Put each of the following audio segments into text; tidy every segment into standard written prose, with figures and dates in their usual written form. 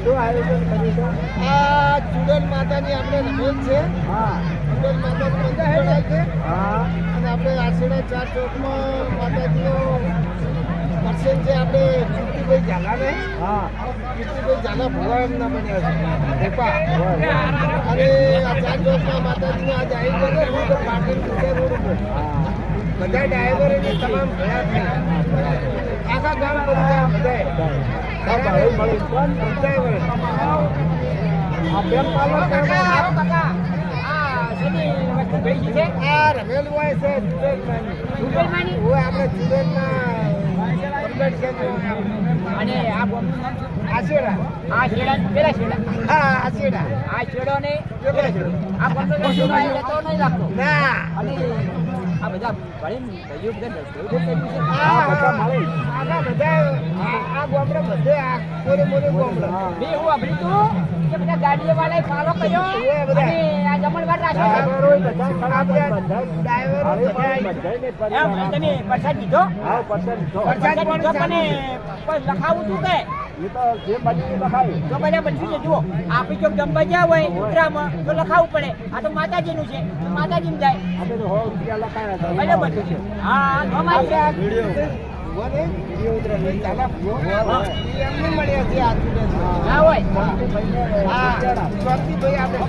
શું આયોજન કર્યું છે? આ ચુડેલ માતાની આપણે રમેલ છે. હા ચુડેલ માતાનું મંદિર બનાવ્યું છે. હા અને આપણે આશીડા 4 ચોકમાં માતાજીનો દર્શન છે. આપણે કીર્તિભાઈ ઝાલાને હા કીર્તિભાઈ ઝાલા ભોળા એમના બન્યા છે ઢેપા. અને આ 4 ચોકમાં માતાજીનો આજ આવી ગયો ને તો પાટણ પૂજા રોડ ઉપર બધા ડ્રાઈવરોને તમામ ભેળા થઈ આખા ગામ બધા બધાએ મળી પણ બધાએ આ બેન પાલક આ રમેલ હોય છે ચુડેલમાની હોય આપણે ચુડેલના અને આ આશેડા આ શેડા પેલા શેડા હા આશેડા આ શેડો ને પેલા શેડો આ બંને જતો નહીં લાગતો ના અને આ બધા ભણીને ભાઈઓ બધા આ બધા મળી આખા બધા આ ગામડે બધે આ કોરે મોરે ગામડે મેં એવું સાંભળ્યું હતું કે બધા ગાડીઓ વાળાએ ફાળો કર્યો અને આ જમણવાર રાખ્યો ડ્રાઈવરો બધા ખરાબ ડ્રાઈવરો એમ તમે પ્રસાદ દીધો હા પસંદ છો પ્રસાદ દીધો પણ કોઈ લખાવું તું કે એ તો જે બની લખાય તો બધા બનશું છે જુઓ આપણે જો જમવા ગયા હોય ઉતરામાં તો લખાવવું પડે આ તો માતાજીનું છે તો માતાજીને જાય અમે તો 100 રૂપિયા લખાયા બરાબર છે હા તો મારી વિડિયો ઉતરે લઈ ચાલા એમને મળ્યા છે આ ચુડેલ ના હોય હા ચોકીભાઈ આપણે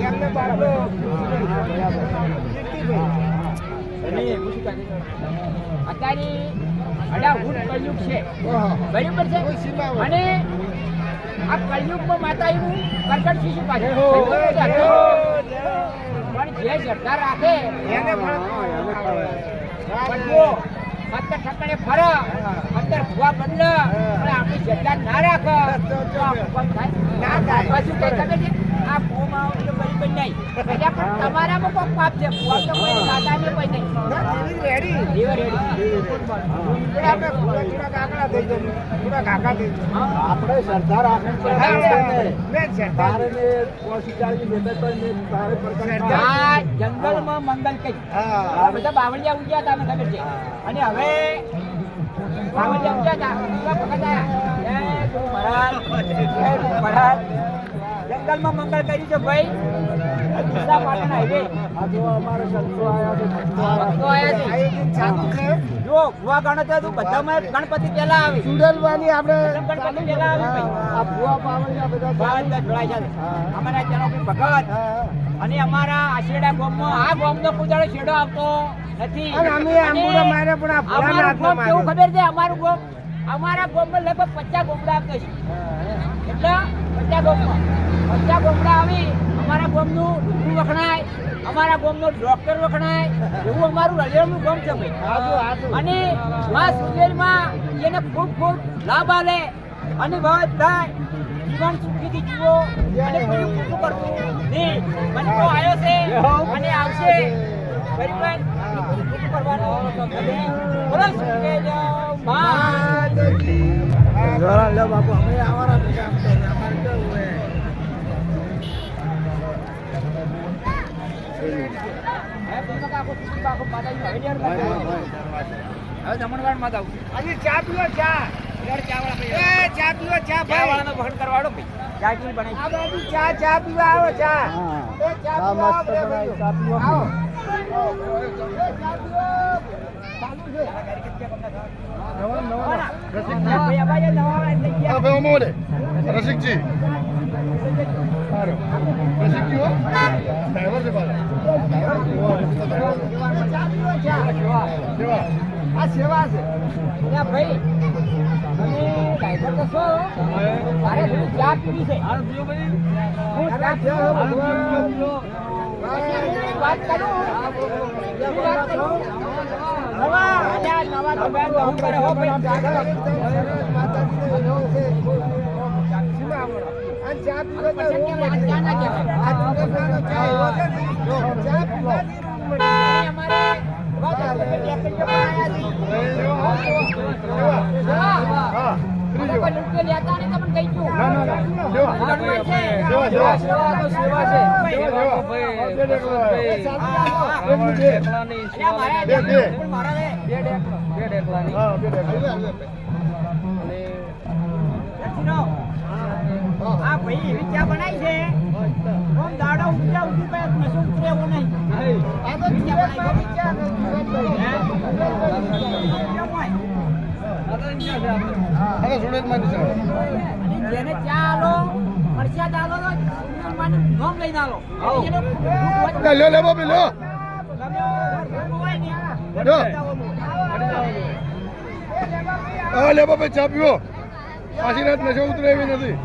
એમને બાળકો અત્યારે અડાહૂટ કળિયુગ છે બરાબર છે અને આ કળિયુગમાં માતાજીનું કરકટ શિશુ પાછળ પણ જે શ્રદ્ધા રાખે એને અંદર ઠકાણે ફરે અંદર ભૂવા બદલે અને આપણી શ્રદ્ધા ના રાખે તો આપણું કામ થાય ના થાય પછી કઈ ખબર છે આ ભૂમાં તો બરાબર નહીં એટલે પણ તમારામાં કોઈ પાપ છે ભૂવા તો કોઈ માતાને કોઈ નહીં રેડી આપણે થોડા કાકડા થઈ જઈએ થોડા કાકા થઈ જઈએ આપણે શ્રદ્ધા રાખવી પડે મેં શ્રદ્ધા તારે ને પોસી ચાલી જતા તો ને તારે પ્રકાર આ જંગલમાં મંગલ કઈ આ બધા બાવળિયા ઉગ્યા હતા મને ખબર છે અને હવે બાવળિયા ઉગ્યા હતા એવા વખત આયા એ તું મહારાજ જંગલમાં મંગળ કર્યું છે ભાઈ દિશા પાટણ હાઈવે આ જો અમારે સંતો આયા છે ભક્તો આયા છે ચાલુ છે જો ભુવા ગણતરી તો બધામાં ગણપતિ પહેલા આવે ચુડેલવાની આપણે ગણપતિ પહેલા આવે ભાઈ આ ભુવા પાવળિયા બધા બધા જોડાય છે અમારા જનોપી ભગત અને અમારા આશેડા ગામમાં આ ગામનો કુદાડો છેડો આવતો નથી અને અમે આંબુડા મારે પણ આ અમારું ગામ કેવું ખબર છે અમારું ગામ અમારા ગામમાં લગભગ 50 ગોમડા આવતા છે એટલે 50 ગોમડા આવી અમારા ગામનું ડુંગરું વખણાય અમારા ગામનો ડોક્ટર વખણાય એવું અમારું રજેણનું ગામ છે ભાઈ અને આ સુજેલમાં એને ખૂબ ખૂબ લાભ આલે અને બધા જીવન સુખીથી જીવો અને કોઈ ખોટું કરવું નહીં બનતો આવ્યો છે અને આવશે બરાબર ખોટું કરવાનો બોલો સુખેજ માતાજી જોરા લે બાપુ અમે આવવાના છે કામ તો અમારે કેવું હે હવે જમણવાર માં આવું આજે ચા પીવો ચા ચા પીવો ચા ભાઈ વાળાનો વખત કરવાડો ભાઈ ચા કેવી બનાવી આ બાજુ ચા પીવા આવો ચા હા એ ચા આ પીવા મસ્ત આવો બનાવી ચા પીવો આવો ચાલુ છે રસિકજી રસિકજી હો ડ્રાઈવર છે બાજુ આ સેવા છે ભાઈ તમે ડ્રાઈવર તો છો મારે થોડી ચા પીવી છે હું ચા વાત કરું નવા દુકાન હું કરે હો ભાઈ ચા પીવા ચા ના આ ભાઈ એવી ચા બનાવી છે ઓમ દાડા ઉઠ્યા ઉઠી પાસે નશો ઉતરે એવો નહીં આ તો સુરતમાંની ચા છે, અરે સુરતમાં છે. અને જેને ચા આલો મરચા દાલો તો માની નોમ લઈને આલો એનો લે લે બાપી લે. લો. હા લે બાપી ચા પીવો. પાછી રાત નશો ઉતરે એવી નથી.